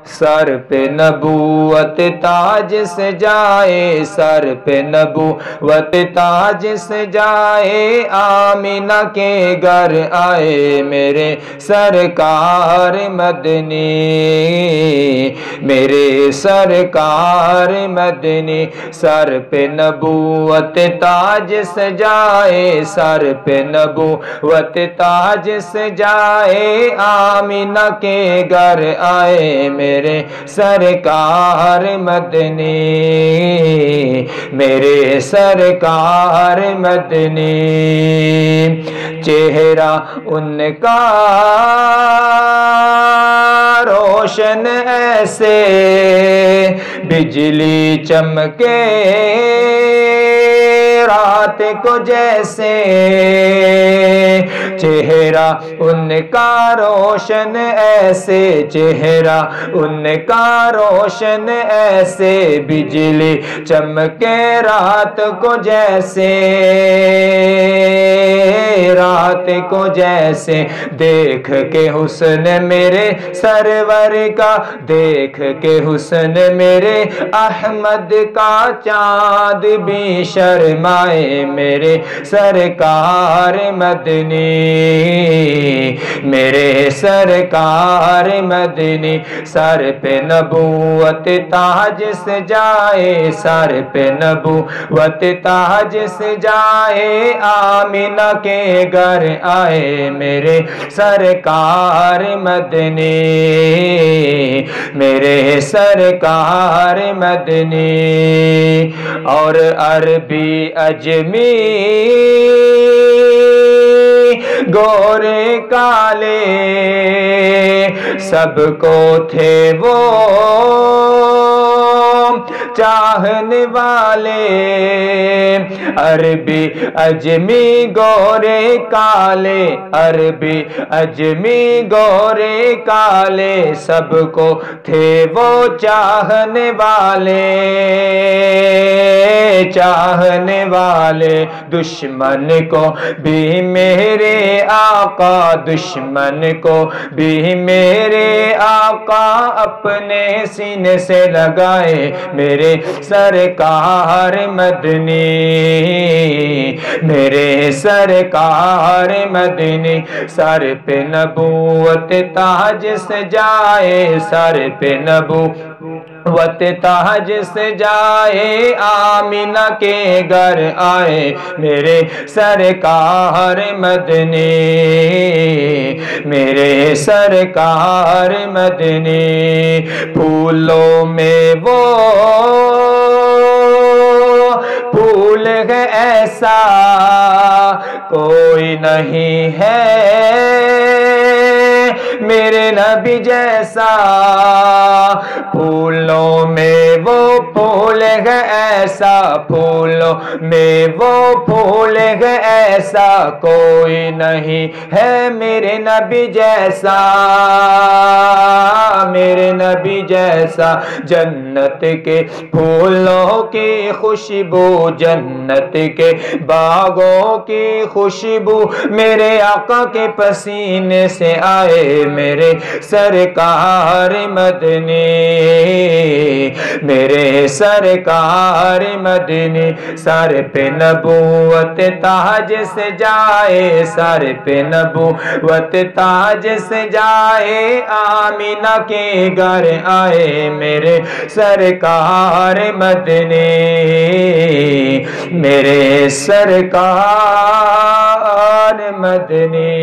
سر پہ نبوت تاج سے جائے، سر پہ نبوت تاج سے جائے، آمینہ کے گھر آئے میرے سرکار مدنی، میرے سرکار مدنی، سر پہ نبوت تاج سے جائے، سر پہ نبوت تاج سے جائے، آمینہ کے گھر آئے میرے سرکار مدنی، میرے سرکار مدنی، چہرہ ان کا روشن ایسے بجلی چمکے رات کو جیسے، چہرہ ان کا روشن ایسے، چہرہ ان کا روشن ایسے بجلی چمکے رات کو جیسے، رات کو جیسے، دیکھ کے حسن میرے سرور کا، دیکھ کے حسن میرے احمد کا، چاند بھی شرمائے میرے سرکار مدنی، میرے سرکار مدنی، سر پہ نبوت تاج سے جائے، سر پہ نبوت تاج سے جائے، آمینہ کے گھر آئے میرے سرکار مدنی، میرے سرکار مدنی، اور عربی اجمی گورے کالے سب کو تھے وہ چاہنے والے، عربی اجمی گورے کالے، عربی اجمی گورے کالے سب کو تھے وہ چاہنے والے، چاہنے والے، دشمن کو بھی میرے آقا، دشمن کو بھی میرے آقا اپنے سینے سے لگائے میرے سرکار مدنی، میرے سرکار مدنی، سر پہ نبوت تاج سے جائے، سر پہ نبوت تاج سے جائے، آمینہ کے گھر آئے میرے سرکار مدنی، میرے سرکار مدنی، پھولوں میں وہ پھول ہے ایسا کوئی نہیں ہے میرے نبی جیسا، پھولوں میں وہ پھول ہے ایسا، پھولوں میں وہ پھول ہے ایسا کوئی نہیں ہے میرے نبی جیسا، میرے نبی جیسا، جنت کے پھولوں کی خوشبو، جنت کے باغوں کی خوشبو میرے آقا کے پسینے سے آئے میرے سرکار مدنی، میرے سرکار مدنی، سر پہ نبوت تاج سے جائے، سر پہ نبوت تاج سے جائے، آمینہ کے گھر آئے میرے سرکار مدنی، میرے سرکار مدنی۔